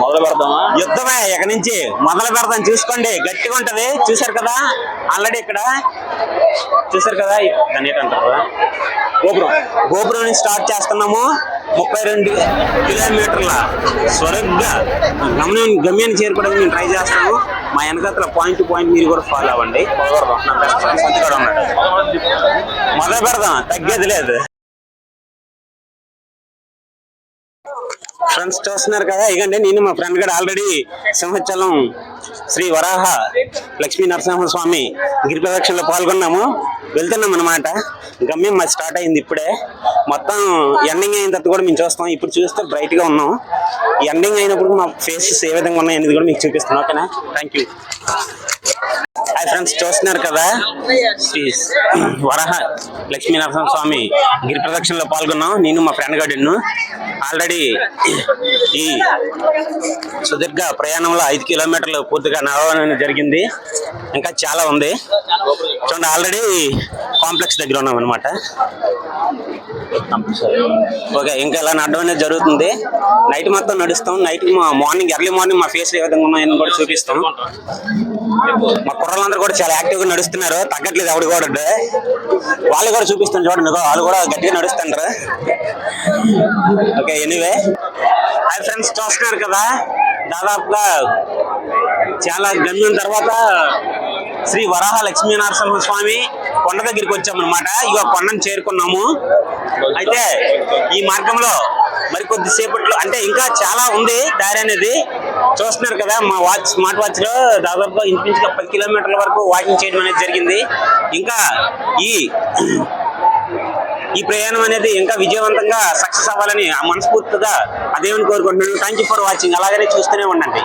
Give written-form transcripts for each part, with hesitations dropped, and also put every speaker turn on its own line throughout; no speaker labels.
మొదలు పెడదామా?
యుద్ధమే ఇక నుంచి మొదలు పెడదాం. చూసుకోండి, గట్టిగా ఉంటది. చూసారు కదా ఆల్రెడీ ఇక్కడ చూసారు కదా, దాన్ని ఏంటంటారు, గోపురం నుంచి స్టార్ట్ చేస్తున్నాము. 32 కిలోమీటర్ల స్వర్గ గమ్యాన్ని చేరుకోవడానికి మేము ట్రై చేస్తాము. మా వెనకాల పాయింట్ టు పాయింట్ మీరు కూడా ఫాలో అవ్వండి. మొదలు పెడదాం, తగ్గేది లేదు. ఫ్రెండ్స్ చూస్తున్నారు కదా, ఇకండి నేను మా ఫ్రెండ్ కూడా ఆల్రెడీ సింహాచలం శ్రీ వరాహ లక్ష్మీ నరసింహస్వామి గిరి ప్రదక్షిణలో పాల్గొన్నాము. వెళ్తున్నాం అన్నమాట. గమ్యం మాది స్టార్ట్ అయింది ఇప్పుడే. మొత్తం ఎండింగ్ అయిన తర్వాత కూడా మేము చూస్తాం. ఇప్పుడు చూస్తే బ్రైట్ గా ఉన్నాం. ఎండింగ్ అయినప్పుడు మా ఫేసెస్ ఏ విధంగా ఉన్నాయి అనేది కూడా మీకు చూపిస్తాను. ఓకేనా? Thank you. హాయ్ ఫ్రెండ్స్, చూస్తున్నారు కదా, శ్రీ వరాహ లక్ష్మీ నరసింహస్వామి గిరి ప్రదక్షిణలో పాల్గొన్నాం నేను మా ఫ్రెండ్ గార్డెన్. ఆల్రెడీ ఈ సుదీర్ఘ ప్రయాణంలో 5 కిలోమీటర్లు పూర్తిగా నడవడం జరిగింది. ఇంకా చాలా ఉంది చూడండి. ఆల్రెడీ కాంప్లెక్స్ దగ్గర ఉన్నాం అనమాట. ఓకే, ఇంకా ఇలా నడవడం అనేది జరుగుతుంది. నైట్ మొత్తం నడుస్తాం. నైట్ ఎర్లీ మార్నింగ్ మా ఫేస్ ఏ విధంగా ఉన్నాయని కూడా చూపిస్తాం. మా కుర్రలందరూ కూడా చాలా యాక్టివ్ గా నడుస్తున్నారు, తగ్గట్లేదు ఎవడు కూడా. వాళ్ళు కూడా చూపిస్తాను చూడండి, వాళ్ళు కూడా గట్టిగా నడుస్తుంటారు. ఓకే, ఎనీవే హాయ్ ఫ్రెండ్స్, చూస్తున్నారు కదా, దాదాపుగా చాలా గమ్యం తర్వాత శ్రీ వరాహ లక్ష్మీ నరసింహస్వామి కొండ దగ్గరికి వచ్చామన్నమాట. ఇక కొండను చేరుకున్నాము. అయితే ఈ మార్గంలో మరి కొద్దిసేపట్లో అంటే ఇంకా చాలా ఉంది దారి అనేది. చూస్తున్నారు కదా, మా స్మార్ట్ వాచ్ లో దాదాపుగా ఇంచుమించుగా 10 కిలోమీటర్ల వరకు వాకింగ్ చేయడం అనేది జరిగింది. ఇంకా ఈ ప్రయాణం అనేది ఇంకా విజయవంతంగా సక్సెస్ అవ్వాలని మనస్ఫూర్తిగా అదేమని కోరుకుంటున్నాను. Thank you for watching. అలాగనే చూస్తూనే ఉండండి.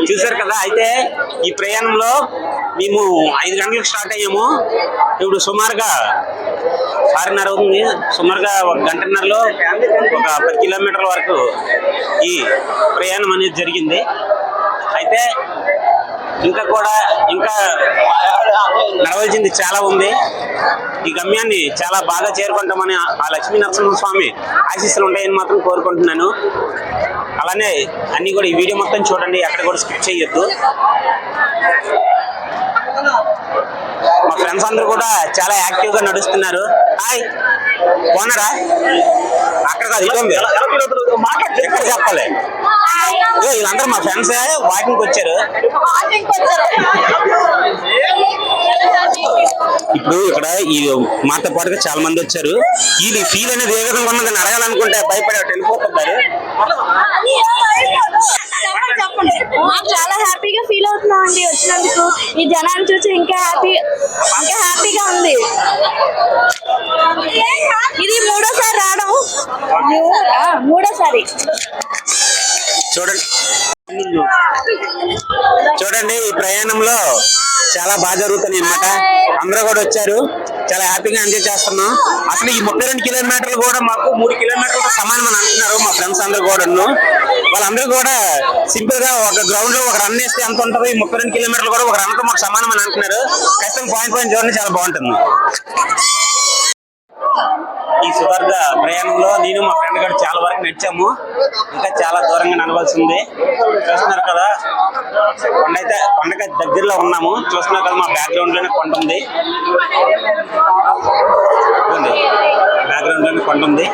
చూసారు కదా, అయితే ఈ ప్రయాణంలో మేము 5 గంటలకు స్టార్ట్ అయ్యాము. ఇప్పుడు సుమారుగా 6:30 అవుతుంది. సుమారుగా 1 గంటన్నరలో ఒక 10 కిలోమీటర్ల వరకు ఈ ప్రయాణం అనేది జరిగింది. అయితే ఇంకా నడవలసింది చాలా ఉంది. ఈ గమ్యాన్ని చాలా బాగా చేరుకుంటామని ఆ లక్ష్మీ నరసింహస్వామి ఆశీస్సులు ఉంటాయని మాత్రం కోరుకుంటున్నాను. అలానే అన్ని కూడా ఈ వీడియో మొత్తం చూడండి, అక్కడ కూడా స్కిప్ చేయొద్దు. మా ఫ్రెండ్స్ అందరూ కూడా చాలా యాక్టివ్ గా నడుస్తున్నారు. హాయ్, బాగున్నారా? అక్కడ కాదు, ఎక్కడ చెప్పాలి. వీళ్ళందరూ మా ఫ్రెండ్స్ వాకింగ్ వచ్చారు. ఇప్పుడు ఇక్కడ ఈ మాతో పాటుగా చాలా మంది వచ్చారు. ఇది ఫీల్ అనేది ఏ విధంగా ఉన్నదని అడగాలనుకుంటే భయపడే వెళ్ళిపోతున్నారు.
మాకు చాలా హ్యాపీగా ఫీల్ అవుతున్నాం అండి వచ్చినందుకు. ఈ జనాన్ని చూసి ఇంకా హ్యాపీగా ఉంది. ఇది మూడోసారి రావడం.
చూడండి ఈ ప్రయాణంలో చాలా బాగా జరుగుతుంది అనమాట. అందరూ కూడా వచ్చారు, చాలా హ్యాపీగా ఎంజాయ్ చేస్తున్నాం. అసలు ఈ 32 కిలోమీటర్లు కూడా మాకు 3 కిలోమీటర్లతో సమానం అని అంటున్నారు మా ఫ్రెండ్స్ అందరూ కూడా. వాళ్ళందరూ కూడా సింపుల్ గా ఒక గ్రౌండ్ లో ఒక రన్ వేస్తే ఎంత ఉంటుంది, 32 కిలోమీటర్లు కూడా ఒక రన్ తో మాకు సమానం అని అంటున్నారు. ఖచ్చితంగా పాయింట్ జర్నీ చాలా బాగుంటుంది. ఈ సుదీర్ఘ ప్రయాణంలో నేను మా ఫ్రెండ్ గారు చాలా వరకు నడిచాము. ఇంకా చాలా దూరంగా నడవాల్సి ఉంది. చూస్తున్నారు కదా, కొండకి దగ్గరలో ఉన్నాము. చూస్తున్నారు కదా, మా బ్యాక్గ్రౌండ్ లోనే కొండ ఉంది. బ్యాక్గ్రౌండ్ లోనే కొండ ఉంది.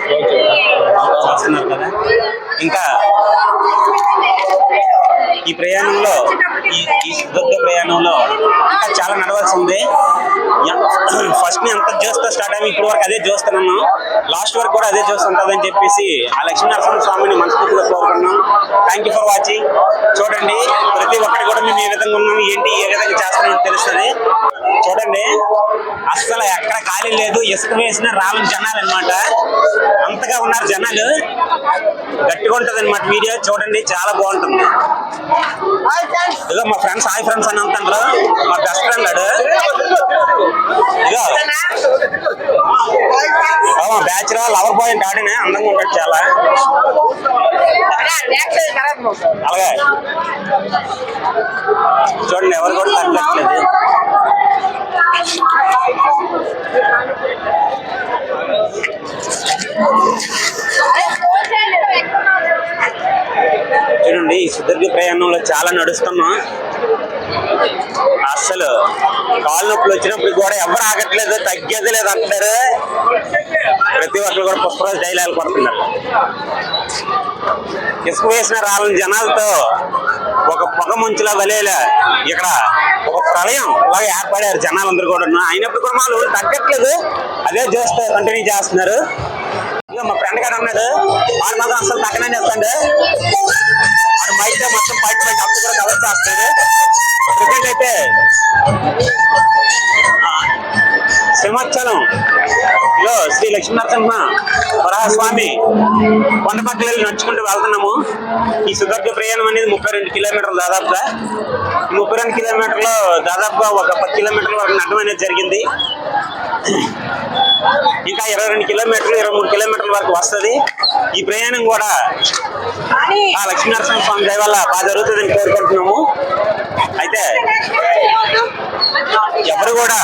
చూస్తున్నారు కదా. ఇంకా ఈ ప్రయాణంలో ఈ సుదీర్ఘ ప్రయాణంలో ఇంకా చాలా నడవాల్సి ఉంది. ఫస్ట్ ని ఎంత జోస్తో స్టార్ట్ అయ్యి ఇప్పుడు వరకు అదే చూస్తున్నాను. లాస్ట్ వరకు కూడా అదే చూస్తుంటుందని చెప్పేసి ఆ లక్ష్మీ నరసింహ స్వామిని మనస్ఫూర్తిగా కోరుకున్నాం. Thank you for watching. చూడండి, ప్రతి ఒక్కటి కూడా మేము ఏ విధంగా ఉన్నాము, ఏంటి, ఏ విధంగా చేస్తున్నామో తెలుస్తుంది. చూడండి, అస్సలు ఎక్కడ ఖాళీ లేదు. ఇసుక వేసిన రాళ్ళని జనాలు అనమాట. అంతగా ఉన్నారు జనాలు. గట్టిగా ఉంటుంది అనమాట వీడియో. చూడండి, చాలా బాగుంటుంది. ఇదో మా ఫ్రెండ్స్, హాయ్ ఫ్రెండ్స్ అని అంటారు. మా బెస్ట్ ఫ్రెండ్ అడు. ఇదో బ్యాచ్ లో లవర్ బాయ్ అంటే ఆడినే అందంగా ఉంటాడు చాలా. అలాగే చూడండి, ఎవరు కూడా తగ్గట్లేదు. చూడండి ఈ సుదీర్ఘ ప్రయాణంలో చాలా నడుస్తున్నాం. అస్సలు కాళ్ళు నొప్పులు వచ్చినప్పుడు కూడా ఎవరు ఆగట్లేదు, తగ్గేది లేదు అంటారు. ప్రతి ఒక్కరు కూడా పుష్పరాజు డైలాగులు పడుతున్నారు. ఇసుక వేసిన రాళ్ళని జనాలతో ఒక పొగ ముంచులా వలేలా ఇక్కడ ఒక ప్రళయం అలాగే ఏర్పడారు జనాలందరూ కూడా. అయినప్పుడు కూడా వాళ్ళు తగ్గట్లేదు, అదే చేస్తే కంటిన్యూ చేస్తున్నారు. ఇక మా ఫ్రెండ్ గారు అన్నాడు వాడు మాత్రం అసలు తగ్గనే చేస్తాడు, వాడు బయట మొత్తం బయట అప్పుడు కూడా కవర్ చేస్తాడు. క్రికెట్ అయితే సింహాచలం శ్రీ లక్ష్మీనరసింహ వరాహస్వామి కొండపక్కల వెళ్ళి నడుచుకుంటూ వెళ్తున్నాము. ఈ సుదీర్ఘ ప్రయాణం అనేది 32 కిలోమీటర్లు దాదాపుగా. 32 కిలోమీటర్లు దాదాపుగా ఒక 10 కిలోమీటర్ల వరకు నడడం అనేది జరిగింది. ఇంకా 22 కిలోమీటర్లు 23 కిలోమీటర్ల వరకు వస్తుంది. ఈ ప్రయాణం కూడా ఆ లక్ష్మీనరసింహ స్వామి దయ వల్ల బాగా జరుగుతుందని కోరుకుంటున్నాము. అయితే ఎవరు కూడా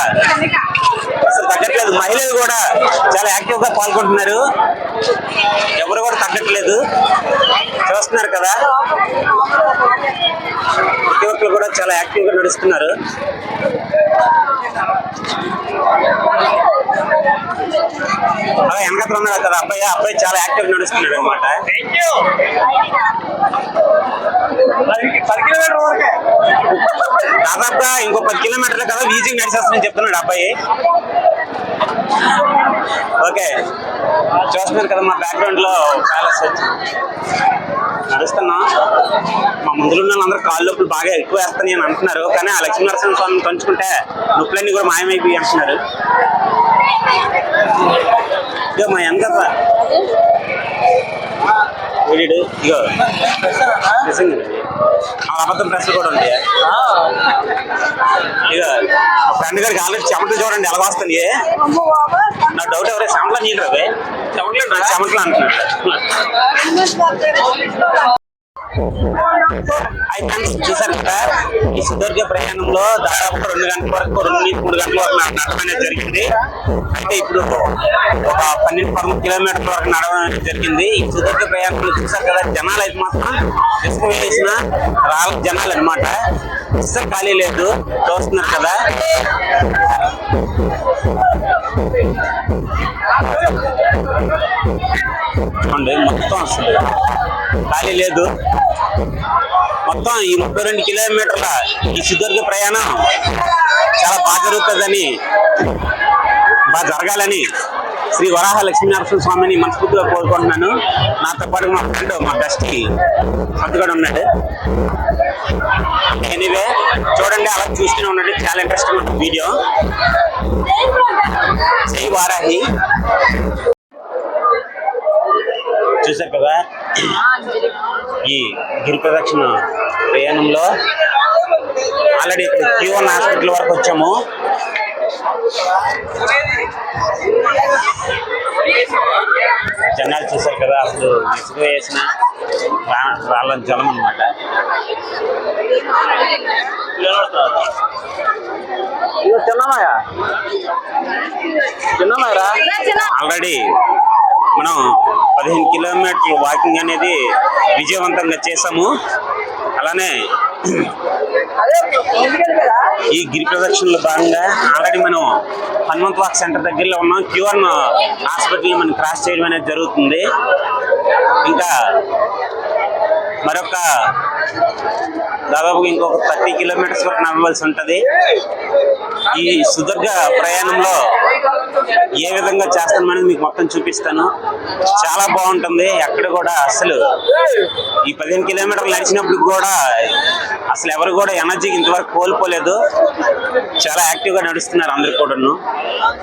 అసలు తగ్గట్లేదు, మహిళలు కూడా చాలా యాక్టివ్ గా పాల్గొంటున్నారు. ఎవరు కూడా తగ్గట్లేదు, చూస్తున్నారు కదా. ప్రతి ఒక్కరు కూడా చాలా యాక్టివ్ గా నడుస్తున్నారు. అలా వెనకట్లు ఉన్నాడు కదా అబ్బాయి చాలా యాక్టివ్ గా నడుస్తున్నాడు అనమాట. దాదాపుగా ఇంకో 10 కిలోమీటర్లు కదా ఈజీగా నడిచేస్తుందని చెప్తున్నాడు అబ్బాయి. ఓకే, చూస్తున్నారు కదా మా బ్యాక్గ్రౌండ్ లో ప్యాలెస్ నడుస్తున్నాం. మా ముందులో ఉన్న వాళ్ళందరూ కాళ్ళు నొప్పులు బాగా ఎక్కువ వేస్తాయి అని అంటున్నారు. కానీ ఆ లక్ష్మీనరసింహ స్వామిని పంచుకుంటే నొప్పులన్నీ కూడా మాయమైపోయి అంటున్నారు. ఇక మా ఎంత ఇగో నిజంగా అబద్ధం ప్రశ్నలు కూడా ఉంటాయి. ఇక మా ఫ్రెండ్ గారికి ఆల్రెడీ చెమటలు చూడండి ఎలా వస్తాయి. నా డౌట్ ఎవరే చెమటలు నీళ్ళు అవి చెమటలు అంటున్నాడు. చూసారు కదా ఈ సుదీర్ఘ ప్రయాణంలో దాదాపు 2 గంటల వరకు 2-3 గంటల వరకు నడవడం అనేది జరిగింది. అయితే ఇప్పుడు ఒక 12-13 కిలోమీటర్ల వరకు నడవడం అనేది జరిగింది. ఈ సుదీర్ఘ ప్రయాణంలో చూసారు కదా జనాలు అయితే మాత్రం ఇసుక వేసిన రాళ్ళ జనాలు అనమాట. ఇసుక ఖాళీ లేదు, చూస్తున్నారు కదా. మొత్తం అసలు ఖాళీ లేదు. మొత్తం ఈ 32 కిలోమీటర్ల ఈ సుదీర్ఘ ప్రయాణం చాలా బాగా జరుగుతుందని, బాగా జరగాలని శ్రీ వరాహ లక్ష్మీనరసింహ స్వామిని మనస్ఫూర్తిగా కోరుకుంటున్నాను. నాతో పాటు మా ఫ్రెండ్ మా బెస్ట్కి కూడా ఉన్నాడు. ఎనీవే చూడండి, అలా చూస్తూనే ఉండండి, చాలా ఇంట్రెస్టింగ్ ఉంటుంది వీడియో. జై వారాహి. చూసారు కదా ఈ గిరి ప్రదక్షిణ ప్రయాణంలో ఆల్రెడీ ఇక్కడ Q1 హాస్పిటల్ వరకు వచ్చాము. జనాలు చూసారు కదా అసలు ఇసుక వేసిన రాళ్ళ జలం అనమాట. ఆల్రెడీ మనం 15 కిలోమీటర్లు వాకింగ్ అనేది విజయవంతంగా చేసాము. అలానే ఈ గిరి ప్రదక్షిణలో భాగంగా ఆల్రెడీ మనం హనుమంత్ వాక్ సెంటర్ దగ్గరలో ఉన్నాం. Q1 హాస్పిటల్ మనం క్రాస్ చేయడం అనేది జరుగుతుంది. ఇంకా మరొక దాదాపుగా ఇంకొక 30 కిలోమీటర్స్ వరకు నడవలసి ఉంటుంది. ఈ సుదీర్ఘ ప్రయాణంలో ఏ విధంగా చేస్తామనేది మీకు మొత్తం చూపిస్తాను. చాలా బాగుంటుంది. ఎక్కడ కూడా అసలు ఈ 15 కిలోమీటర్లు నడిచినప్పుడు కూడా అసలు ఎవరు కూడా ఎనర్జీకి ఇంతవరకు కోల్పోలేదు. చాలా యాక్టివ్ గా నడుస్తున్నారు అందరు కూడాను.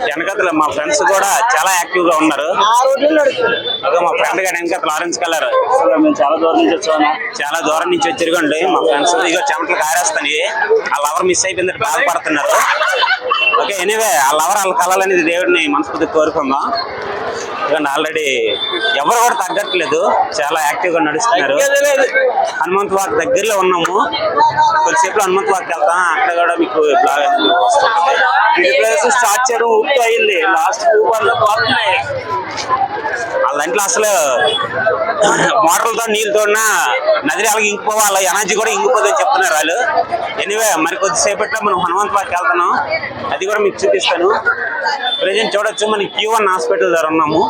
వెనకతల మా ఫ్రెండ్స్ కూడా చాలా యాక్టివ్ గా ఉన్నారు. అదే మా ఫ్రెండ్ గారు వెనకతల ఆరెంజ్ కలర్ మేము చాలా దూరం నుంచి వచ్చాము. చాలా దూరం నుంచి వచ్చారుకోండి మా ఫ్రెండ్స్. ఇక చెమటలు కారేస్తాయి. ఆ లవర్ మిస్ అయిపోయిందంటే బాధపడుతున్నారు. ఓకే, ఎనీవే ఆ లవర్ వాళ్ళ కళలనేది దేవుడిని మనస్ఫూర్తిగా కోరుకుందాం. ఎందుకంటే ఆల్రెడీ ఎవరు కూడా తగ్గట్లేదు, చాలా యాక్టివ్ గా నడుస్తున్నారు. హనుమంత్ వాక్ దగ్గరలో ఉన్నాము, కొద్దిసేపు హనుమంత్ వాక్ వెళ్తాం, అక్కడ కూడా మీకు బ్లాగ్ స్టార్ట్ చేయడం ఊపితో అయింది. లాస్ట్ పోతున్నాయి వాళ్ళ దాంట్లో అసలు మోటార్లతో నీళ్ళతో నది అలాగే ఇంకిపోవాలి, ఎనర్జీ కూడా ఇంకిపోదని చెప్తున్నారు వాళ్ళు. ఎనీవే మరి కొద్దిసేపట్లో మనం హనుమంత్ వాక్ వెళ్తున్నాం, అది కూడా మీకు చూపిస్తాను. ప్రజెంట్ చూడొచ్చు మనం Q1 హాస్పిటల్ దగ్గర ఉన్నాము.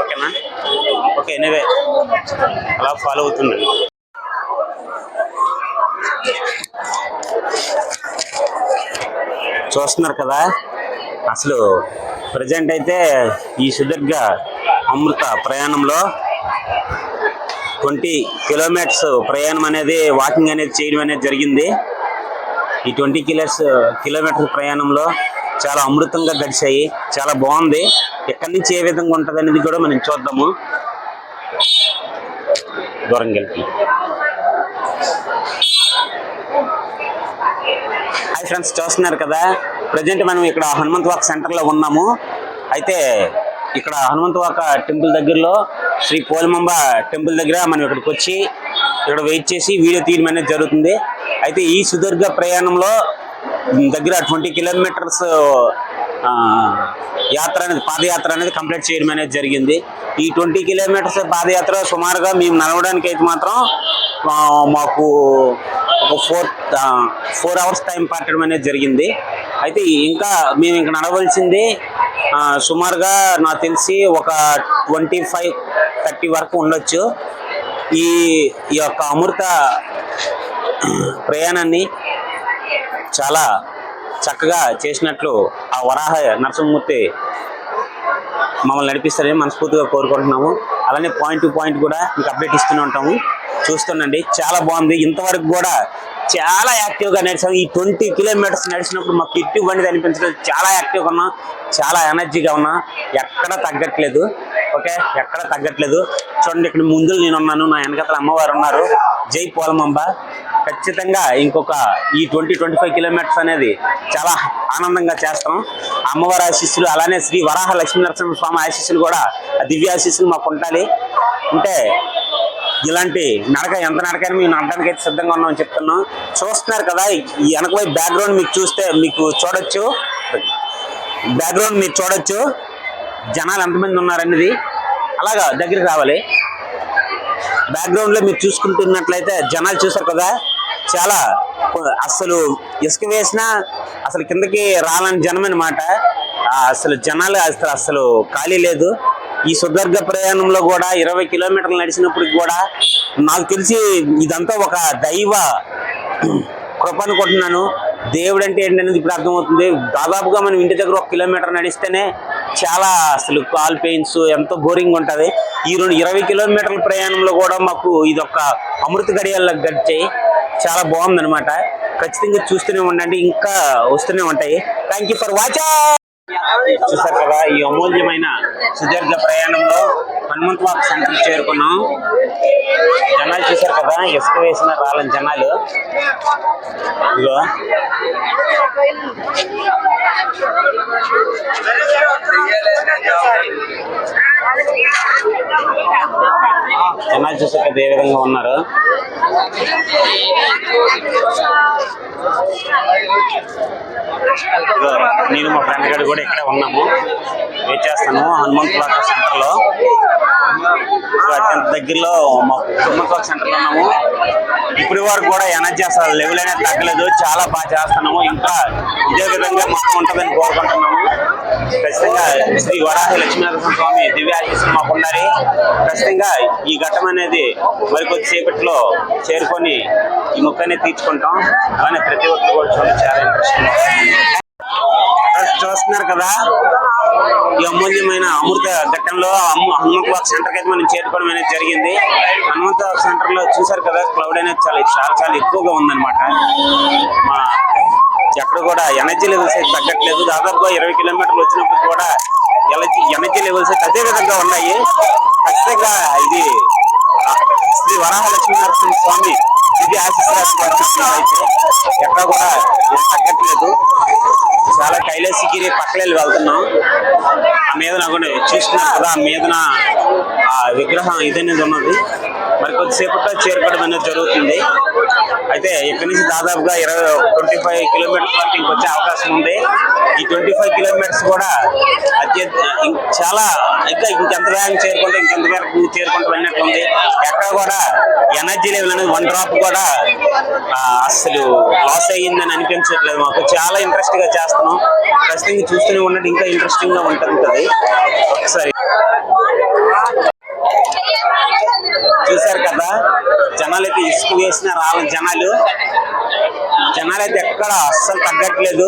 ఓకేనా? ఓకే, ఎనీవే అలా ఫాలో అవుతుండండి. చూస్తున్నారు కదా, అసలు ప్రజెంట్ అయితే ఈ సుదీర్ఘ అమృత ప్రయాణంలో 20 కిలోమీటర్స్ ప్రయాణం అనేది, వాకింగ్ అనేది చేయడం అనేది జరిగింది. ఈ 20 కిలోమీటర్ ప్రయాణంలో చాలా అమృతంగా గడిచాయి, చాలా బాగుంది. ఎక్కడి నుంచి ఏ విధంగా ఉంటుంది అనేది కూడా మనం చూద్దాము. దూరం గెలిపి హాయ్ ఫ్రెండ్స్, చూస్తున్నారు కదా, ప్రజెంట్ మనం ఇక్కడ హనుమంత్ వాక్ సెంటర్లో ఉన్నాము. అయితే ఇక్కడ హనుమంత్ వాక టెంపుల్ దగ్గరలో శ్రీ పోలమాంబ టెంపుల్ దగ్గర మనం ఇక్కడికి వచ్చి ఇక్కడ వెయిట్ చేసి వీడియో తీయడం అనేది జరుగుతుంది. అయితే ఈ సుదీర్ఘ ప్రయాణంలో దగ్గర 20 కిలోమీటర్స్ పాదయాత్ర అనేది కంప్లీట్ చేయడం అనేది జరిగింది. ఈ 20 కిలోమీటర్స్ పాదయాత్ర సుమారుగా మేము నడవడానికి అయితే మాత్రం మాకు ఒక 4 అవర్స్ టైం పట్టడం అనేది జరిగింది. అయితే ఇంకా మేము ఇంకా నడవలసింది సుమారుగా నాకు తెలిసి ఒక 25-30 వరకు ఉండొచ్చు. ఈ యొక్క అమృత ప్రయాణాన్ని చాలా చక్కగా చేసినట్లు ఆ వరాహ నరసింహమూర్తి మమ్మల్ని నడిపిస్తారని మనస్ఫూర్తిగా కోరుకుంటున్నాము. అలానే పాయింట్ టు పాయింట్ కూడా మీకు అప్డేట్ ఇస్తూనే ఉంటాము, చూస్తుండండి. చాలా బాగుంది. ఇంతవరకు కూడా చాలా యాక్టివ్గా నడిచాము. ఈ 20 కిలోమీటర్స్ నడిచినప్పుడు మాకు ఇటువంటి అనిపించలేదు. చాలా యాక్టివ్గా ఉన్నా, చాలా ఎనర్జీగా ఉన్నా, ఎక్కడ తగ్గట్లేదు. ఓకే, ఎక్కడ తగ్గట్లేదు. చూడండి, ఇక్కడ ముందు నేను ఉన్నాను, నా వెనకాల అమ్మవారు ఉన్నారు. జై పోలమాంబ. ఖచ్చితంగా ఇంకొక ఈ 20-25 కిలోమీటర్స్ అనేది చాలా ఆనందంగా చేస్తాం. అమ్మవారి ఆశీస్సులు, అలానే శ్రీ వరాహ లక్ష్మీనరసింహ స్వామి ఆశీస్సులు కూడా, ఆ దివ్య ఆశీస్సులు మాకు ఉండాలి. అంటే ఇలాంటి నడక, ఎంత నడకైనా మేము నడడానికి అయితే సిద్ధంగా ఉన్నామని చెప్తున్నాం. చూస్తున్నారు కదా, ఈ వెనకవైపు బ్యాక్గ్రౌండ్ మీకు చూస్తే మీకు చూడొచ్చు, బ్యాక్గ్రౌండ్ మీరు చూడొచ్చు జనాలు ఎంతమంది ఉన్నారనేది. అలాగా దగ్గరికి రావాలి. బ్యాక్గ్రౌండ్ లో మీరు చూసుకుంటున్నట్లయితే జనాలు చూసారు కదా, చాలా అసలు ఇసుక వేసినా అసలు కిందకి రాలని జనం అన్నమాట. అసలు జనాలు అసలు ఖాళీ లేదు. ఈ సుదీర్ఘ ప్రయాణంలో కూడా 20 కిలోమీటర్లు నడిచినప్పటికి కూడా నాకు తెలిసి ఇదంతా ఒక దైవ కృప అనుకుంటున్నాను. దేవుడు అంటే ఏంటనేది ఇప్పుడు అర్థమవుతుంది. దాదాపుగా మనం ఇంటి దగ్గర 1 కిలోమీటర్ నడిస్తేనే చాలా అసలు కాల్ పెయిన్స్, ఎంతో బోరింగ్ ఉంటుంది. ఈ 20 కిలోమీటర్ల ప్రయాణంలో కూడా మాకు ఇదొక అమృత గడియాల్లో గడిచాయి. చాలా బాగుందన్నమాట. ఖచ్చితంగా చూస్తూనే ఉండండి, ఇంకా వస్తూనే ఉంటాయి. Thank you for watching. చూసారు కదా, ఈ అమూల్యమైన సుదీర్ఘ ప్రయాణంలో హనుమంత్ వాక్ సెంటర్ చేరుకున్నాం. జనాలు చూసారు కదా, ఇసుక వేసిన రాలని జనాలు. ఇదిగో జనాలు చూసారు కదా ఏ విధంగా ఉన్నారు. నేను మా ఫ్రెండ్ గారు కూడా ఇక్కడే ఉన్నాము, వెయిట్ చేస్తాను హనుమంత్ వాక్ సెంటర్ లో. అత్యంత దగ్గరలో మా హనుమంత్ వాక్ సెంటర్ లో ఉన్నాము. ఇప్పటి వరకు కూడా ఎనర్జీ అసలు లెవెల్ అనేది తగ్గలేదు, చాలా బాగా చేస్తున్నాము. ఇంకా ఇదే విధంగా మొత్తం ఉంటుందని కోరుకుంటున్నాము. ఖచ్చితంగా శ్రీ వరాహ లక్ష్మీనరసింహ స్వామి దివ్య ఆశీస్సులు మాకు ఉండాలి. ఖచ్చితంగా ఈ ఘట్టం అనేది మరికొద్దిసేపట్లో చేరుకొని ఈ మొక్కనే తీర్చుకుంటాం. అలానే ప్రతి ఒక్కరు కూడా చూడండి, చాలా ఇంట్రెస్టింగ్. చూస్తున్నారు కదా, ఈ అమూల్యమైన అమృత ఘట్టంలో హనుమంత్ వాక్ సెంటర్ అయితే మనం చేరుకోవడం అనేది జరిగింది. హనుమంత్ వాక్ సెంటర్ లో చూసారు కదా, క్లౌడ్ అనేది చాలా ఎక్కువగా ఉందన్నమాట. మా ఎక్కడ కూడా ఎనర్జీ లెవెల్స్ అయితే తగ్గట్లేదు. దాదాపుగా 20 కిలోమీటర్లు వచ్చినప్పుడు కూడా ఎనర్జీ లెవెల్స్ అయితే అదే విధంగా ఉన్నాయి. ఖచ్చితంగా ఇది శ్రీ వరాహ లక్ష్మీనరసింహ స్వామి దివ్య ఆశీస్సులు అయితే ఎక్కడ కూడా తగ్గట్లేదు. చాలా కైలాసగిరి పక్కలెళ్ళి వెళ్తున్నాం. ఆ మీద నాకు చూస్తున్నారు కదా, ఆ మీదన ఆ విగ్రహం ఇదనేది ఉన్నది. మరి కొద్దిసేపట్లో చేరుకోవడం అనేది జరుగుతుంది. అయితే ఇక్కడి నుంచి దాదాపుగా 25 కిలోమీటర్స్ వరకు ఇంకొచ్చే అవకాశం ఉంది. ఈ 25 కిలోమీటర్స్ కూడా చాలా ఇంకా ఇంకెంత వేగంగా చేరుకుంటే ఇంకెంత వేగంగా చేరుకుంటూ వెళ్ళినట్లుంది. ఎక్కడ కూడా ఎనర్జీ లెవెల్ అనేది 1 డ్రాప్ కూడా అసలు లాస్ అయ్యిందని అనిపించట్లేదు. మాకు చాలా ఇంట్రెస్ట్ గా చేస్తున్నాం. ఖచ్చితంగా చూస్తూనే ఉన్నట్టు ఇంకా ఇంట్రెస్టింగ్ గా ఉంటుంటది. ఒకసారి చూసారు కదా, జనాలు అయితే ఇసుక వేసిన రాళ్ళ జనాలు అయితే ఎక్కడ అస్సలు తగ్గట్లేదు.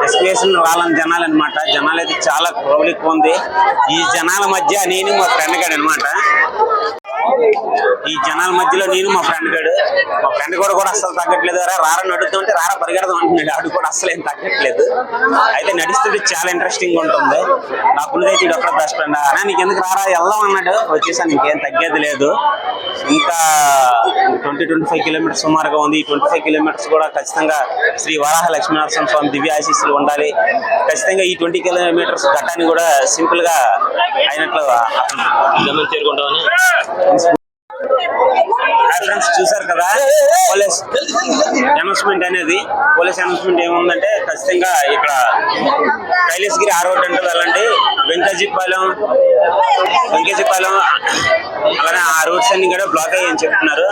ఎస్కేషన్ రాలని జనాలు అనమాట. జనాలు అయితే చాలా క్రౌడ్ ఎక్కువ ఉంది. ఈ జనాల మధ్య నేను మా ఫ్రెండ్ గాడు అనమాట. ఈ జనాల మధ్యలో నేను మా ఫ్రెండ్ కూడా అస్సలు తగ్గట్లేదు. రారని అడుగుతుంటే రారా పరిగెడదాం అంటున్నాడు. ఆడు కూడా అస్సలు ఏం తగ్గట్లేదు. అయితే నడుస్తుంటే చాలా ఇంట్రెస్టింగ్ ఉంటుంది. నాకున్నదైతే ఇది ఒక్కడ బెస్ట్ ఫ్రెండ్. అన్నా నీకు ఎందుకు రారా వెళ్దాం అన్నాడు. వచ్చేసాను. ఇంకేం తగ్గేది లేదు. ఇంకా 20-25 కిలోమీటర్స్ సుమారుగా ఉంది. ఈ 25 కిలోమీటర్స్ కూడా ఖచ్చితంగా శ్రీ వరాహ లక్ష్మీనరసింహ స్వామి దివ్య ఆశీస్సులు ఉండాలి. ఖచ్చితంగా ఈ 20 కిలోమీటర్స్ ఘట్టాన్ని కూడా సింపుల్ గా అయినట్లు చేరుకుంటామని ఫ్రెండ్స్. చూసారు కదా, పోలీస్ అనౌన్స్మెంట్ అనేది. పోలీస్ అనౌన్స్మెంట్ ఏముందంటే ఖచ్చితంగా ఇక్కడ కైలాసగిరి ఆ రోడ్ అంటే వెళ్ళండి. వెంకజీపాలెం అలానే ఆ రోడ్స్ అన్ని కూడా బ్లాక్ అయ్యని చెప్తున్నారు.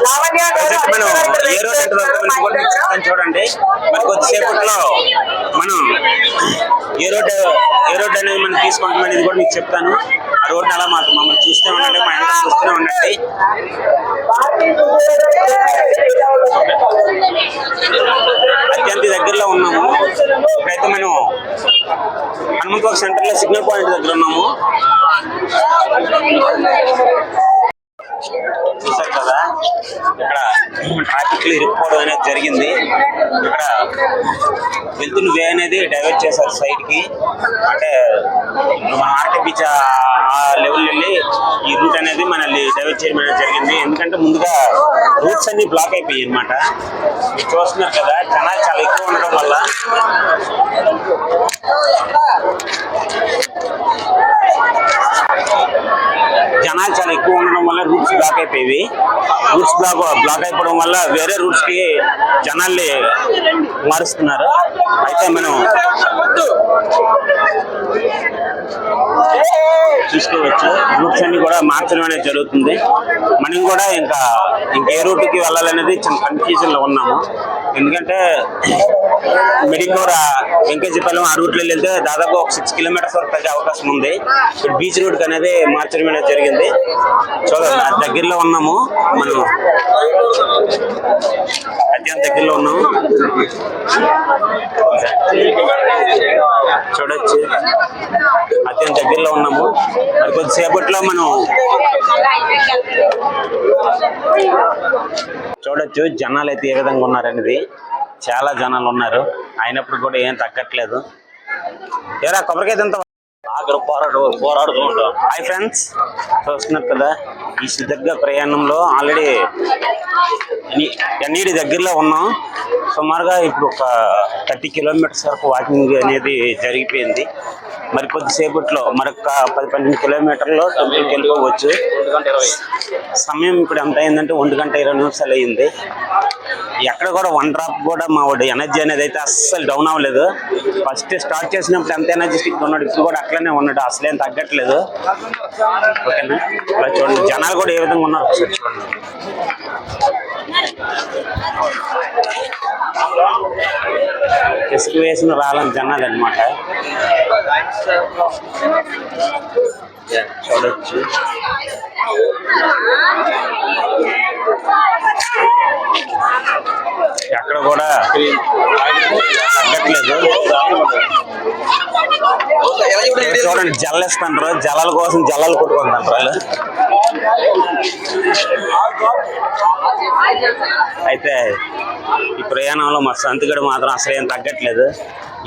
మనం ఏ రోడ్ అంటే వెళ్తామని కూడా మీకు చెప్తాను చూడండి. మరి కొద్దిసేపట్లో మనం ఏ రోడ్ అనేది మనం తీసుకుంటాం అనేది కూడా మీకు చెప్తాను. ఆ రోడ్ అలా మమ్మల్ని చూస్తూ ఉండండి, మా ఇంట్లో చూస్తూనే ఉండండి. అత్యంత దగ్గరలో ఉన్నాము. ఇప్పుడైతే మనం హనుమంతవాక సెంటర్ లో సిగ్నల్ పాయింట్ దగ్గర ఉన్నాము. చూసారు కదా, ఇక్కడ ట్రాఫిక్ లో ఇరుక్కుపోవడం అనేది జరిగింది. ఇక్కడ వెళ్తున్న వే అనేది డైవర్ట్ చేశారు సైడ్ కి. అంటే మన ఆర్కే బీచ్ ఆ లెవెల్ వెళ్ళి ఈ రూట్ అనేది మనల్ని డైవర్ట్ చేయడం అనేది జరిగింది. ఎందుకంటే ముందుగా రూట్స్ అన్ని బ్లాక్ అయిపోయాయి అనమాట. మీరు చూస్తున్నారు కదా, జనాలు చాలా ఎక్కువ ఉండడం వల్ల రూట్స్ బ్లాక్ అయిపోయి బ్లాక్ అయిపోవడం వల్ల వేరే రూట్స్ కి జనాల్ని మారుస్తున్నారు. అయితే మనం చూసుకోవచ్చు, రూట్స్ అన్ని కూడా మార్చడం అనేది జరుగుతుంది. మనం కూడా ఇంకే రూట్ కి వెళ్ళాలనేది చిన్న కన్ఫ్యూజన్ లో ఉన్నాము. ఎందుకంటే మెడికోర్ వెంకజీపాలెం ఆ రూట్లో వెళ్తే దాదాపు ఒక 6 కిలోమీటర్స్ వరకు తగ్గే అవకాశం ఉంది. ఇప్పుడు బీచ్ రూట్ అనేది మార్చడం అనేది జరిగింది. చూడండి, దగ్గరలో ఉన్నాము. మనం అత్యంత దగ్గరలో ఉన్నాము. చూడొచ్చు, అత్యంత దగ్గరలో ఉన్నాము. మరి కొద్దిసేపట్లో మనం చూడొచ్చు జనాలు అయితే ఏ విధంగా ఉన్నారనేది. చాలా జనాలు ఉన్నారు, అయినప్పుడు కూడా ఏం తగ్గట్లేదు. ఏరా కొబ్బరికాయ తింత పోరాడుతూ ఉంటాం. హాయ్ ఫ్రెండ్స్, చూస్తున్నారు కదా, ఈ సుదీర్ఘ ప్రయాణంలో ఆల్రెడీ ఎన్ఈడి దగ్గరలో ఉన్నాం. సుమారుగా ఇప్పుడు ఒక 30 కిలోమీటర్స్ వరకు వాకింగ్ అనేది జరిగిపోయింది. మరి కొద్దిసేపట్లో మరొక 10-12 కిలోమీటర్లో టెంపుల్కి వెళ్ళిపోవచ్చు. సమయం ఇప్పుడు ఎంత అయిందంటే 1:20 అయింది. ఎక్కడ కూడా 1 డ్రాప్ కూడా మా వాడు ఎనర్జీ అనేది అయితే అస్సలు డౌన్ అవ్వలేదు. ఫస్ట్ స్టార్ట్ చేసినప్పుడు ఎంత ఎనర్జెటిక్ ఉన్నాడు, ఇప్పుడు కూడా అట్లనే ఉన్నాడు, అసలేం తగ్గట్లేదు. ఓకేనా, ఇలా చూడండి జనాలు కూడా ఏ విధంగా ఉన్నారు ఒకసారి చూడండి. ఇసుక వేసిన రాలని జనాలు అనమాట. చూడొచ్చు, ఎక్కడ కూడా తగ్గట్లేదు. చూడండి, జల్లేస్తుంటారు, జలాల కోసం జలాలు కొట్టుకుంటారు వాళ్ళు. అయితే ఈ ప్రయాణంలో మా సంతిగడు మాత్రం అసలు ఏం తగ్గట్లేదు.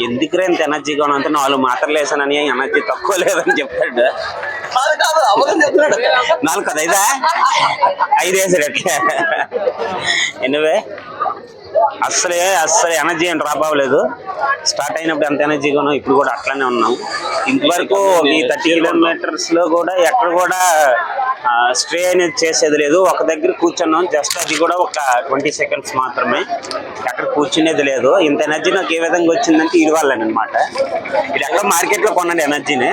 ఎందుకు ఇంత ఎనర్జీగా ఉన్నంత 4 మాత్రలు వేసానని ఎనర్జీ తక్కువ లేదని చెప్పాడు. నాలుగు కదా ఐదా 5 వేసాడు ఎట్లా. ఎనివే అస్సలు ఎనర్జీ ఏం డ్రాప్ అవ్వలేదు. స్టార్ట్ అయినప్పుడు ఎంత ఎనర్జీగా ఉన్నాం, ఇప్పుడు కూడా అట్లానే ఉన్నాం. ఇంతవరకు ఈ 30 కిలోమీటర్స్ లో కూడా ఎక్కడ కూడా స్ట్రే అనేది చేసేది లేదు. ఒక దగ్గర కూర్చున్నాం జస్ట్, అది కూడా ఒక 20 సెకండ్స్ మాత్రమే. ఎక్కడ కూర్చునేది లేదు. ఇంత ఎనర్జీ నాకు ఏ విధంగా వచ్చిందంటే ఇది వాళ్ళని అనమాట. ఇది ఎక్కడ మార్కెట్ లో కొనండి ఎనర్జీని,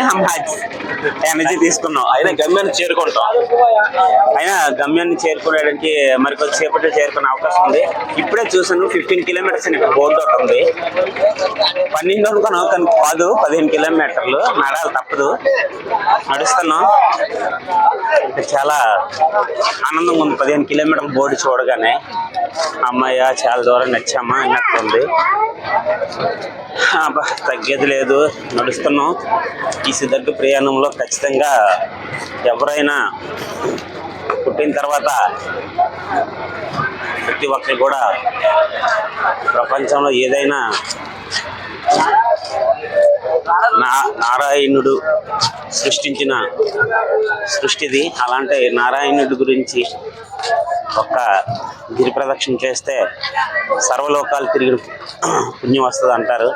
ఎనర్జీ తీసుకున్నాం.
అయినా గమ్యాన్ని చేరుకుంటాం.
అయినా గమ్యాన్ని చేరుకోవడానికి మరి కొద్దిసేపట్లో చేరుకునే అవకాశం ఉంది. ఇప్పుడే చూసాను 15 కిలోమీటర్స్ అని ఇక్కడ బోర్డు ఒకటి ఉంది. 12 అనుకున్నాం కానీ కాదు, 15 కిలోమీటర్లు నడాలి, తప్పదు. నడుస్తున్నాం. చాలా ఆనందంగా ఉంది 15 కిలోమీటర్ల బోర్డు చూడగానే. అమ్మాయ్య చాలా దూరం నచ్చామా అన్నట్టుంది. తగ్గేది లేదు, నడుస్తున్నాం. ఈ సుదీర్ఘ ప్రయాణంలో ఖచ్చితంగా ఎవరైనా పుట్టిన తర్వాత ప్రతి ఒక్కరు కూడా ప్రపంచంలో ఏదైనా నారాయణుడు సృష్టించిన సృష్టిది. అలాంటి నారాయణుడి గురించి ఒక్క గిరి ప్రదక్షిణ చేస్తే సర్వలోకాలు తిరిగి పుణ్యం వస్తుంది అంటారు.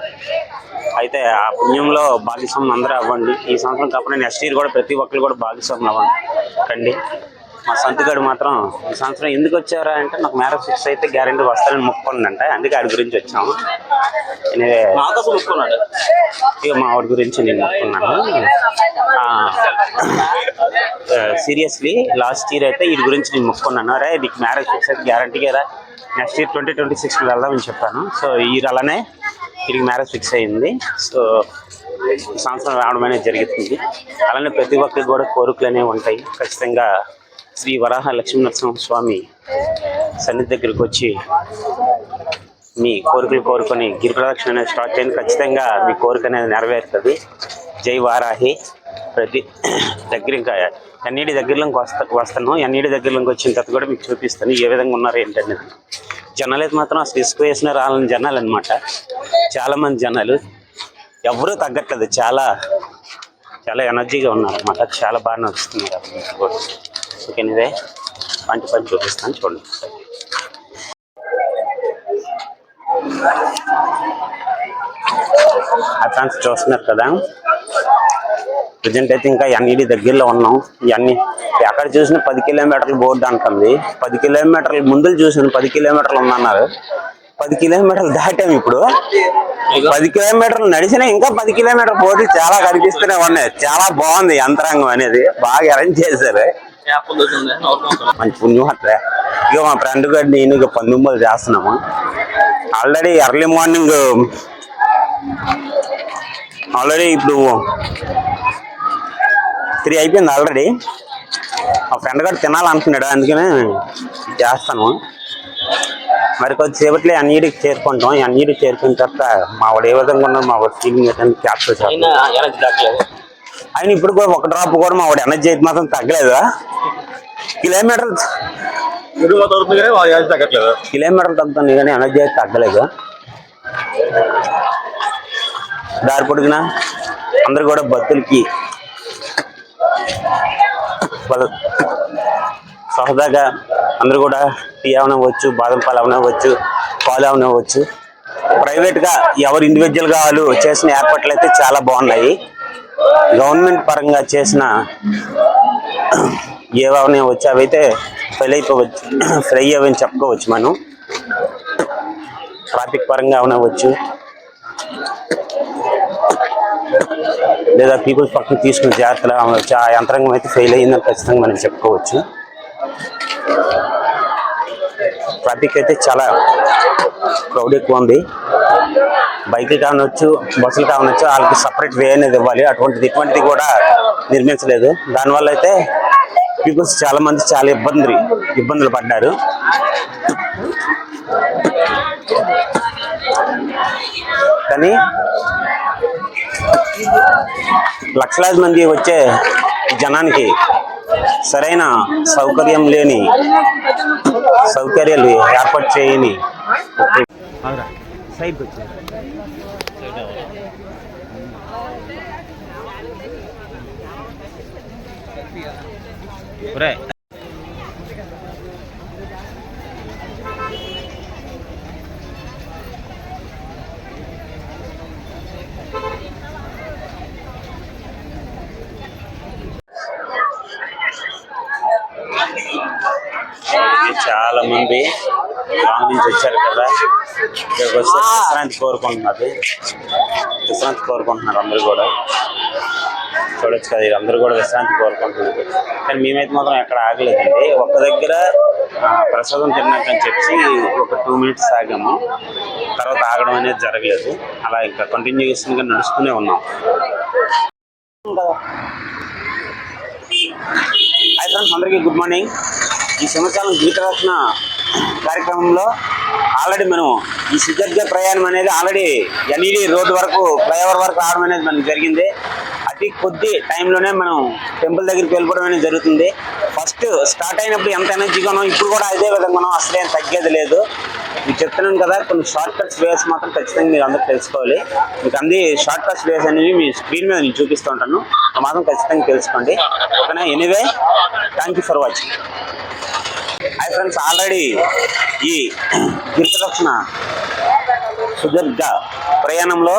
అయితే ఆ పుణ్యంలో భాగస్వాములు అందరూ అవ్వండి. ఈ సంవత్సరం కాకుండా నెక్స్ట్ ఇయర్ కూడా ప్రతి ఒక్కరు కూడా భాగస్వాములు అవ్వండి. మా సంతగాడు మాత్రం ఈ సంవత్సరం ఎందుకు వచ్చారా అంటే, నాకు మ్యారేజ్ ఫిక్స్ అయితే గ్యారెంటీ వస్తారని మొక్కుకున్నాడంట. అందుకే ఆడి గురించి వచ్చాము.
మొక్కుకున్నాడు.
ఇక మా వాడి గురించి నేను మొక్కున్నాను. సీరియస్లీ లాస్ట్ ఇయర్ అయితే వీడి గురించి నేను మొక్కున్నాను. అరే నీకు మ్యారేజ్ ఫిక్స్ అయితే గ్యారంటీ కదా, నెక్స్ట్ ఇయర్ 2026 వెళ్దామని చెప్పాను. సో ఈ ఇయర్ అలానే వీడికి మ్యారేజ్ ఫిక్స్ అయ్యింది. సో ఈ సంవత్సరం రావడం అనేది జరుగుతుంది. అలానే ప్రతి ఒక్కరికి కూడా కోరికలు అనేవి ఉంటాయి. ఖచ్చితంగా శ్రీ వరాహ లక్ష్మీనరసింహస్వామి సన్నిధి దగ్గరికి వచ్చి మీ కోరికలు కోరుకొని గిరి ప్రదక్షిణ అనేది స్టార్ట్ చేయండి. ఖచ్చితంగా మీ కోరిక అనేది నెరవేరుతుంది. జై వారాహి. ప్రతి దగ్గర ఇంకా ఎన్ఈడి దగ్గరలోకి వస్తాను. ఎన్ఈడి దగ్గరలోకి వచ్చిన తర్వాత కూడా మీకు చూపిస్తాను ఏ విధంగా ఉన్నారు ఏంటనేది. జనాలు అయితే మాత్రం అసలు ఇసుక వేసిన రాలని జనాలు అనమాట. చాలామంది జనాలు ఎవరూ తగ్గట్లేదు. చాలా ఎనర్జీగా ఉన్నారు అనమాట. చాలా బాగా నడుస్తున్నారు కూడా. ఓకేనిదే పని చూపిస్తాను చూడండి. అడ్వాన్స్ చూస్తున్నారు కదా. ప్రజెంట్ అయితే ఇంకా ఎన్ఈడి దగ్గరలో ఉన్నాం. ఇవన్నీ ఎక్కడ చూసిన 10 కిలోమీటర్ల బోర్డు అంటుంది. 10 కిలోమీటర్ల ముందు చూసిన 10 కిలోమీటర్లు ఉందన్నారు. 10 కిలోమీటర్లు దాటాము. ఇప్పుడు 10 కిలోమీటర్లు నడిచినా ఇంకా 10 కిలోమీటర్ల బోర్డులు చాలా కనిపిస్తూనే ఉన్నాయి. చాలా బాగుంది యంత్రాంగం అనేది, బాగా అరేంజ్ చేశారు. మంచి పుణ్యం అట్లే. ఇక మా ఫ్రెండ్ గారు నేను ఇక పందుమ్మలు చేస్తున్నాము. ఆల్రెడీ ఎర్లీ మార్నింగ్ ఇప్పుడు 3 అయిపోయింది ఆల్రెడీ. మా ఫ్రెండ్ గారు తినాలనుకున్నాడు, అందుకనే చేస్తాను. మరి కొద్దిసేపట్లో ఎన్ఈడికి చేరుకుంటాం. ఎన్ఈడికి చేరుకున్న తర్వాత మా వాడు ఏ విధంగా ఉన్నాడు, మా వాడు ఫీలింగ్ ఏంటని క్యాప్చర్ చేస్తాం. ఆయన ఇప్పుడు కూడా ఒక డ్రాప్ కూడా మా వాడు ఎనర్జీ అయితే మాత్రం తగ్గలేదు. కిలోమీటర్లు తగ్గుతుంది కానీ ఎనర్జీ అయితే తగ్గలేదు. దారి పొడిగిన అందరు కూడా భక్తులకి సహజంగా అందరూ కూడా టీ అవనవచ్చు, బాదం పాలు అవనవచ్చు, పాలు అవనవచ్చు. ప్రైవేట్గా ఎవరు ఇండివిజువల్గా వాళ్ళు చేసిన ఏర్పాట్లు అయితే చాలా బాగున్నాయి. గవర్నమెంట్ పరంగా చేసిన ఏవనే వచ్చి అవైతే ఫ్రై అవని చెప్పుకోవచ్చు. మనం ట్రాఫిక్ పరంగా అవనవచ్చు, లేదా పీపుల్స్ పక్కన తీసుకున్న జాగ్రత్తలు అవ్వచ్చు. ఆ యంత్రాంగం అయితే ఫెయిల్ అయ్యిందని ఖచ్చితంగా మనం చెప్పుకోవచ్చు. ట్రాఫిక్ అయితే చాలా క్రౌడ్ ఎక్కువ ఉంది. బైకులు కావనొచ్చు, బస్సులు కావనొచ్చు, వాళ్ళకి సపరేట్ వే అనేది ఇవ్వాలి. ఇటువంటిది కూడా నిర్మించలేదు. దానివల్ల అయితే పీపుల్స్ చాలా మంది చాలా ఇబ్బందులు పడ్డారు. కానీ లక్షలాది మంది వచ్చే జనానికి సరైన సౌకర్యాలు ఏర్పాటు చేయని సైడ్కి వచ్చారు. చాలా మంది లాంగ్ నుంచి వచ్చారు కదా, ఇక్కడికి వస్తే విశ్రాంతి కోరుకుంటున్నారు అందరూ కూడా. చూడొచ్చు కదా, అందరూ కూడా విశ్రాంతి కోరుకుంటున్నారు. కానీ మేమైతే మాత్రం ఎక్కడ ఆగలేదండి. ఒక్క దగ్గర ప్రసాదం తిన్నాకని చెప్పి ఒక 2 minutes ఆగాము, తర్వాత ఆగడం అనేది జరగలేదు. అలా ఇంకా కంటిన్యూస్గా నడుస్తూనే ఉన్నాం. హాయ్ ఫ్రెండ్స్, అందరికీ గుడ్ మార్నింగ్. ఈ సింహాచలం గీతరత్న కార్యక్రమంలో ఆల్రెడీ మనం ఈ సుదీర్ఘ ప్రయాణం అనేది ఆల్రెడీ ఎన్ఈడి రోడ్డు వరకు, ఫ్లైఓవర్ వరకు రావడం అనేది మనకు జరిగింది. అతి కొద్ది టైంలోనే మనం టెంపుల్ దగ్గరికి వెళ్ళిపోవడం అనేది జరుగుతుంది. ఫస్ట్ స్టార్ట్ అయినప్పుడు ఎంత ఎనర్జీగా ఉన్నాం, ఇప్పుడు కూడా అదే విధంగా మనం అసలు ఏం తగ్గేది లేదు. మీకు చెప్తున్నాను కదా, కొన్ని షార్ట్ కట్స్ వేస్ మాత్రం ఖచ్చితంగా మీరు అందరూ తెలుసుకోవాలి. మీకు అన్ని షార్ట్ కట్స్ వేస్ అనేవి మీ స్క్రీన్ మీద నేను చూపిస్తూ ఉంటాను, మాత్రం ఖచ్చితంగా తెలుసుకోండి. ఓకేనా? Anyway, thank you for watching. Hi friends, already ఈ గిరిప్రదక్షిణ సుదీర్ఘ ప్రయాణంలో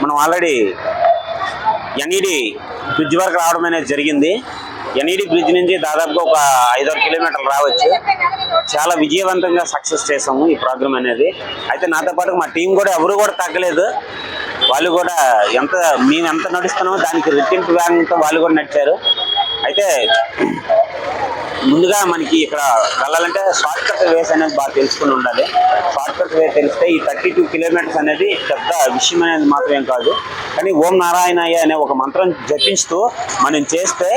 మనం ఆల్రెడీ ఎన్ఈడి బ్రిడ్జ్ వరకు రావడం అనేది జరిగింది. ఎన్ఈడి బ్రిడ్జ్ నుంచి దాదాపుగా ఒక 5-6 కిలోమీటర్లు రావచ్చు. చాలా విజయవంతంగా సక్సెస్ చేసాము ఈ ప్రోగ్రామ్ అనేది. అయితే నాతో పాటు మా టీం కూడా ఎవరు కూడా తగ్గలేదు. వాళ్ళు కూడా మేము ఎంత నడుస్తున్నామో దానికి రెట్టింపు వేగంతో వాళ్ళు కూడా నడిచారు. అయితే ముందుగా మనకి ఇక్కడ వెళ్ళాలంటే షార్ట్ కట్ వేస్ అనేది బాగా తెలుసుకుని ఉండాలి. షార్ట్ కట్ వే తెలిస్తే ఈ 32 కిలోమీటర్స్ అనేది పెద్ద విషయం అనేది మాత్రమేం కాదు. కానీ ఓం నారాయణయ్య అనే ఒక మంత్రం జపించుతూ మనం చేస్తే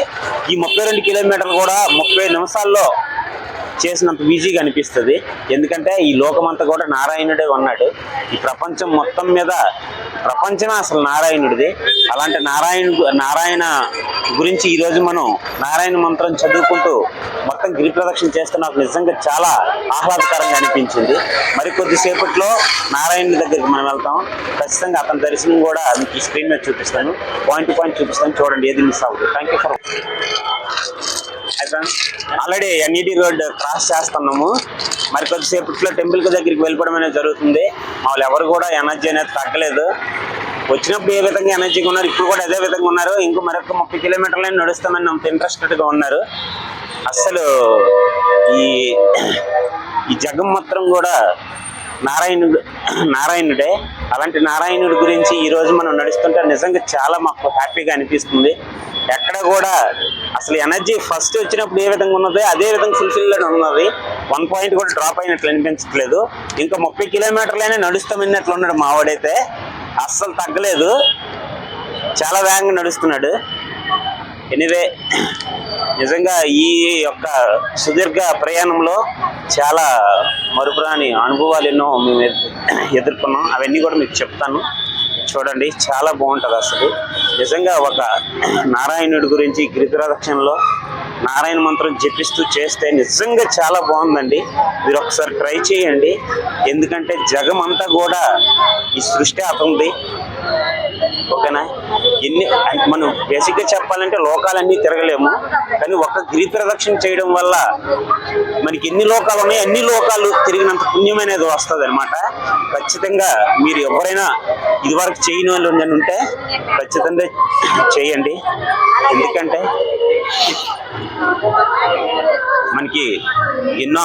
ఈ 32 కిలోమీటర్లు కూడా 30 నిమిషాల్లో చేసినంత ఈజీగా అనిపిస్తుంది. ఎందుకంటే ఈ లోకమంతా కూడా నారాయణుడే ఉన్నాడు. ఈ ప్రపంచం మొత్తం మీద ప్రపంచమే అసలు నారాయణుడిది. అలాంటి నారాయణ గురించి ఈరోజు మనం నారాయణ మంత్రం చదువుకుంటూ మొత్తం గిరి ప్రదక్షిణ చేస్తే నాకు నిజంగా చాలా ఆహ్లాదకరంగా అనిపించింది. మరి కొద్దిసేపట్లో నారాయణుడి దగ్గరికి మనం వెళ్తాం. ఖచ్చితంగా అతని దర్శనం కూడా మీకు ఈ స్క్రీన్ మీద చూపిస్తాను, పాయింట్ టు పాయింట్ చూపిస్తాను, చూడండి, ఏది మిస్ అవ్వదు. Thank you for. Already NED road cross చేస్తున్నాము. మరి కొద్దిసేపట్లో టెంపుల్ దగ్గరికి వెళ్ళిపోవడం అనేది జరుగుతుంది. వాళ్ళు ఎవరు కూడా ఎనర్జీ అనేది తగ్గలేదు. వచ్చినప్పుడు ఏ విధంగా ఎనర్జీగా ఉన్నారు, ఇప్పుడు కూడా అదే విధంగా ఉన్నారు. ఇంకో మరొక 30 కిలోమీటర్లైనా నడుస్తామని అంత ఇంట్రెస్టెడ్గా ఉన్నారు. అస్సలు ఈ జగం మొత్తం కూడా నారాయణుడే. అలాంటి నారాయణుడి గురించి ఈరోజు మనం నడుస్తుంటే నిజంగా చాలా మాకు హ్యాపీగా అనిపిస్తుంది. ఎక్కడ కూడా అసలు ఎనర్జీ ఫస్ట్ వచ్చినప్పుడు ఏ విధంగా ఉన్నదో అదే విధంగా ఫుల్ఫిల్లోనే ఉన్నది. 1 పాయింట్ కూడా డ్రాప్ అయినట్లు అనిపించట్లేదు. ఇంకా 30 కిలోమీటర్లైనా నడుస్తామన్నట్లు ఉన్నాడు మావాడైతే. అస్సలు తగ్గలేదు, చాలా వేగంగా నడుస్తున్నాడు. ఎనీవే, నిజంగా ఈ యొక్క సుదీర్ఘ ప్రయాణంలో చాలా మరుపురాని అనుభవాలు ఎన్నో మేము ఎదుర్కొన్నాం. అవన్నీ కూడా మీకు చెప్తాను, చూడండి. చాలా బాగుంటుంది అసలు. నిజంగా ఒక నారాయణుడి గురించి గిరిప్రదక్షిణలో నారాయణ మంత్రం జపిస్తూ చేస్తే నిజంగా చాలా బాగుందండి. మీరు ఒకసారి ట్రై చేయండి. ఎందుకంటే జగం అంతా కూడా ఈ సృష్టి అతనిది. ఓకేనా? మనం బేసిక్గా చెప్పాలంటే లోకాలన్నీ తిరగలేము, కానీ ఒక గిరి ప్రదక్షిణ చేయడం వల్ల మనకి ఎన్ని లోకాలు ఉన్నాయో అన్ని లోకాలు తిరిగినంత పుణ్యం అనేది వస్తుంది అనమాట. ఖచ్చితంగా మీరు ఎవరైనా ఇదివరకు చేయని వాళ్ళు ఉంటే ఖచ్చితంగా చేయండి. ఎందుకంటే మనకి ఎన్నో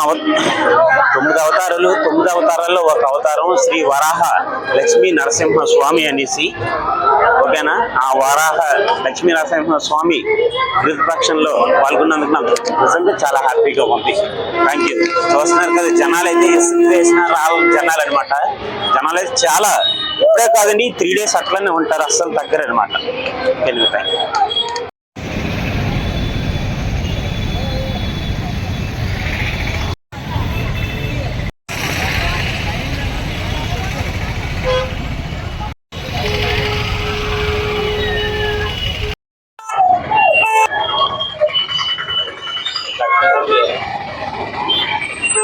9 అవతారాలు, 9 అవతారాల్లో ఒక అవతారం శ్రీ వరాహ లక్ష్మీ నరసింహ స్వామి అనేసి. ఓకేనా? ఆ వరాహ లక్ష్మీ నరసింహ స్వామి గిరిప్రదక్షిణలో పాల్గొన్నందుకు నాకు నిజంగా చాలా హ్యాపీగా ఉంది. Thank you. చూస్తున్నారు కదా, జనాలు అయితే వేసిన జనాలు అనమాట. జనాలు అయితే చాలా, ఇప్పుడే కాదండి 3 days అట్లనే ఉంటారు, అస్సలు తగ్గరు అనమాట. Thank you.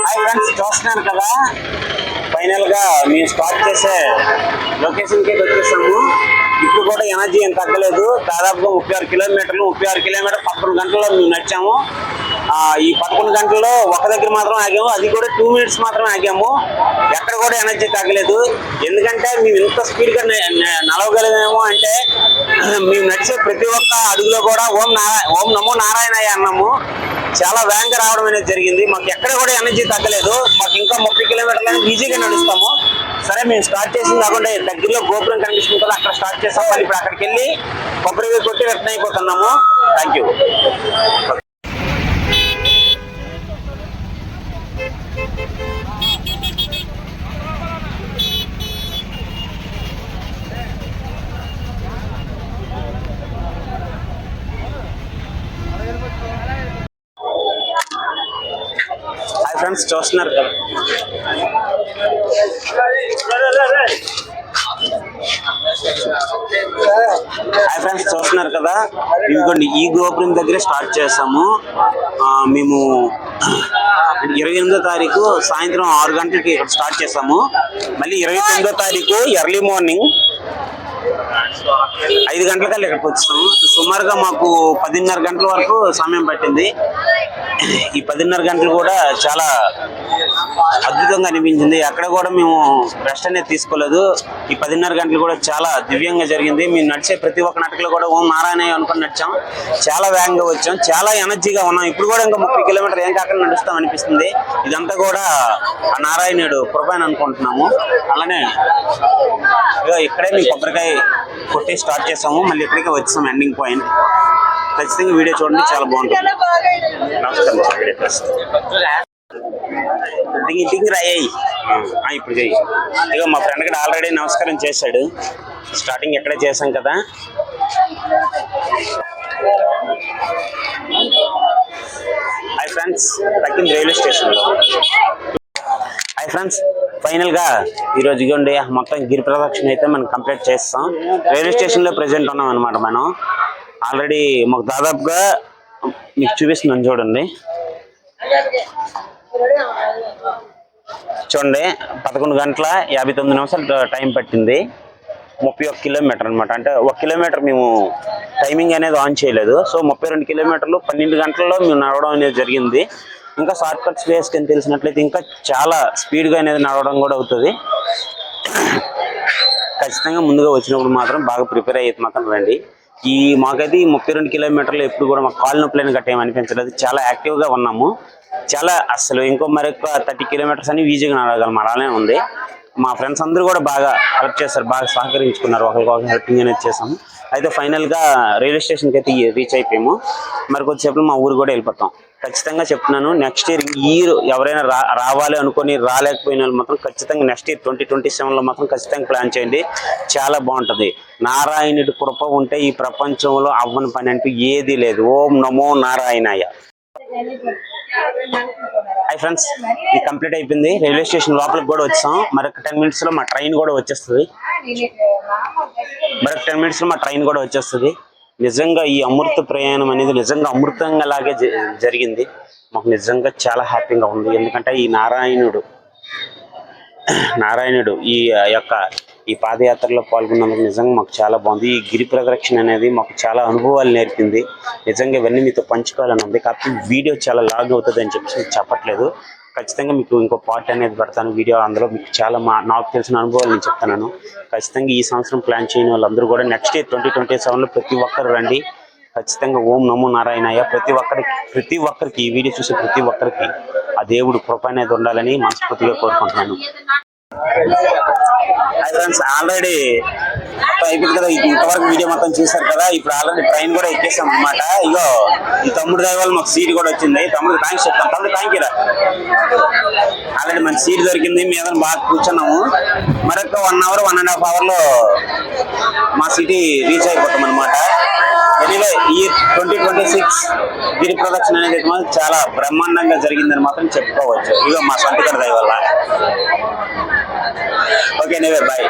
హాయ్ ఫ్రెండ్స్, చూస్తున్నారు కదా, ఫైనల్గా మేము స్టార్ట్ చేసే లొకేషన్కి వచ్చేసాము. ఇప్పుడు కూడా ఎనర్జీ ఏం తగ్గలేదు. దాదాపుగా 36 కిలోమీటర్లు 11 గంటల్లో మేము నడిచాము. ఈ 11 గంటల్లో ఒక దగ్గర మాత్రం ఆగాము, అది కూడా 2 మినిట్స్ మాత్రం ఆగాము. ఎక్కడ కూడా ఎనర్జీ తగ్గలేదు. ఎందుకంటే మేము ఇంత స్పీడ్గా నడవగలిగాము అంటే మేము నడిచే ప్రతి ఒక్క అడుగులో కూడా ఓం నమో నారాయణయ్య అన్నాము. చాలా వేగంగా రావడం అనేది జరిగింది. మాకు ఎక్కడ కూడా ఎనర్జీ తగ్గలేదు. మాకు ఇంకా 30 కిలోమీటర్లు ఈజీగా నడుస్తాము. సరే మేము స్టార్ట్ చేసింది కాకుండా దగ్గరలో గోపురం కనిపిస్తుంది కదా, అక్కడ స్టార్ట్ చేస్తాం. మళ్ళీ ఇప్పుడు అక్కడికి వెళ్ళి కొబ్బరి కొట్టి రిటర్న్ అయిపోతున్నాము. Thank you. హాయ్ ఫ్రెండ్స్, చూస్తున్నారు కదా, ఇదిగోండి ఈ గోపురం దగ్గర స్టార్ట్ చేస్తాము. మేము 28వ తారీఖు సాయంత్రం 6 గంటలకి ఇక్కడ స్టార్ట్ చేస్తాము. మళ్ళీ 29వ తారీఖు ఎర్లీ మార్నింగ్ 5 గంటలకల్లా ఇక్కడికి వచ్చాము. సుమారుగా మాకు 10:30 గంటల వరకు సమయం పట్టింది. ఈ 10:30 గంటలు కూడా చాలా అద్భుతంగా అనిపించింది. అక్కడ కూడా మేము రెస్ట్ అనేది తీసుకోలేదు. ఈ 10:30 గంటలు కూడా చాలా దివ్యంగా జరిగింది. మేము నడిచే ప్రతి ఒక్క నాటకలో కూడా ఓం నారాయణయ్య అనుకుని నడిచాం. చాలా వేగంగా వచ్చాం, చాలా ఎనర్జీగా ఉన్నాం. ఇప్పుడు కూడా ఇంకా 30 కిలోమీటర్లు ఏం కాకుండా నడుస్తాం అనిపిస్తుంది. ఇదంతా కూడా ఆ నారాయణుడు కృపని అనుకుంటున్నాము. అలానే ఇక్కడే మేము కొబ్బరికాయ కొట్టి స్టార్ట్ చేసాము. మళ్ళీ ఇక్కడికే వచ్చాము ఎండింగ్ పాయింట్. ఖచ్చితంగా వీడియో చూడండి, చాలా బాగుంటుంది. నమస్కారం. ఇప్పుడు చెయ్యి. ఇక మా ఫ్రెండ్ కూడా ఆల్రెడీ నమస్కారం చేశాడు. స్టార్టింగ్ ఎక్కడే చేశాం కదా. హాయ్ ఫ్రెండ్స్, తగ్గింది రైల్వే స్టేషన్లో. హాయ్ ఫ్రెండ్స్, ఫైనల్ గా ఈరోజు ఇవ్వండి మొత్తం గిరి ప్రదక్షిణ అయితే మనం కంప్లీట్ చేస్తాం. రైల్వే స్టేషన్ లో ప్రెసెంట్ ఉన్నాం అనమాట. మనం ఆల్రెడీ మాకు దాదాపుగా మీకు చూపిస్తున్నాను చూడండి. 11 గంటల 59 నిమిషాలు టైం పట్టింది. 31 కిలోమీటర్ అనమాట. అంటే 1 కిలోమీటర్ మేము టైమింగ్ అనేది ఆన్ చేయలేదు. సో 32 కిలోమీటర్లు 12 గంటల్లో మేము నడవడం అనేది జరిగింది. ఇంకా షార్ట్ కట్ స్పేస్ కింద తెలిసినట్లయితే ఇంకా చాలా స్పీడ్గా అనేది నడవడం కూడా అవుతుంది. ఖచ్చితంగా ముందుగా వచ్చినప్పుడు మాత్రం బాగా ప్రిపేర్ అయ్యేది మాత్రం రండి. మాకైతే ఈ 32 కిలోమీటర్లు ఎప్పుడు కూడా మాకు కాలు నొప్పులని గట్ట ఏమి అనిపించలేదు. చాలా యాక్టివ్గా ఉన్నాము. చాలా అసలు ఇంకో మరొక 30 కిలోమీటర్స్ అని ఈజీగా నడవగలం అలానే ఉంది. మా ఫ్రెండ్స్ అందరూ కూడా బాగా హెల్ప్ చేస్తారు, బాగా సహకరించుకున్నారు. ఒకరికొకరు హెల్పింగ్ అనేది చేసాము. అయితే ఫైనల్గా రైల్వే స్టేషన్కి అయితే రీచ్ అయిపోయాము. మరి కొద్దిసేపు మా ఊరు కూడా వెళ్ళిపోతాం. ఖచ్చితంగా చెప్తున్నాను, నెక్స్ట్ ఇయర్ ఎవరైనా రావాలి అనుకుని రాలేకపోయిన వాళ్ళు మాత్రం ఖచ్చితంగా నెక్స్ట్ ఇయర్ 2027లో మాత్రం ఖచ్చితంగా ప్లాన్ చేయండి. చాలా బాగుంటుంది. నారాయణుడి కృప ఉంటే ఈ ప్రపంచంలో అవ్వని పని అంటూ ఏది లేదు. ఓం నమో నారాయణయ్య. హాయ్ ఫ్రెండ్స్, ఇది కంప్లీట్ అయిపోయింది. రైల్వే స్టేషన్ లోపలికి కూడా వచ్చాం. మరొక 10 మినిట్స్లో మా ట్రైన్ కూడా వచ్చేస్తుంది. నిజంగా ఈ అమృత ప్రయాణం అనేది నిజంగా అమృతంగా లాగే జరిగింది. మాకు నిజంగా చాలా హ్యాపీగా ఉంది. ఎందుకంటే ఈ నారాయణుడు ఈ పాదయాత్రలో పాల్గొన్నందుకు నిజంగా మాకు చాలా బాగుంది. ఈ గిరి ప్రదక్షిణ అనేది మాకు చాలా అనుభవాలు నేర్పింది. నిజంగా ఇవన్నీ మీతో పంచుకోవాలని ఉంది. కాకపోతే వీడియో చాలా లాగ్ అవుతుంది అని చెప్పి చెప్పట్లేదు. ఖచ్చితంగా మీకు ఇంకో పార్ట్ అనేది పెడతాను వీడియో. అందులో మీకు చాలా నాకు తెలిసిన అనుభవాలు నేను చెప్తున్నాను. ఖచ్చితంగా ఈ సంవత్సరం ప్లాన్ చేయని వాళ్ళందరూ కూడా నెక్స్ట్ ఇయర్ 2027లో ప్రతి ఒక్కరు రండి. ఖచ్చితంగా ఓం నమో నారాయణయ్య. ప్రతి ఒక్కరికి ఈ వీడియో చూసే ప్రతి ఒక్కరికి ఆ దేవుడు కృప అనేది ఉండాలని మనస్ఫూర్తిగా కోరుకుంటున్నాను. ఫ్రెండ్స్, ఆల్రెడీ అయిపోయింది కదా. ఇంతవరకు వీడియో మొత్తం చూసారు కదా. ఇప్పుడు ఆల్రెడీ ట్రైన్ కూడా ఎక్కేసాం అనమాట. ఇగో ఈ తమ్ముడు దయవల్ల మాకు సీట్ కూడా వచ్చింది. తమ్ముడు థ్యాంక్స్ చెప్తాను. తమ్ముడు థ్యాంక్ యూ రా. ఆల్రెడీ మంచి సీట్ దొరికింది. మీద బాగా కూర్చున్నాము. మరొక 1 అవర్ 1.5 అవర్లో మా సిటీ రీచ్ అయిపోతాం అనమాట. ఎనీవే ఈ 2026 గిరి ప్రదక్షిణ అనేది చాలా బ్రహ్మాండంగా జరిగిందని మాత్రం చెప్పుకోవచ్చు. ఇగో మా సొంతగడ దయ వల్ల. Okay, bye.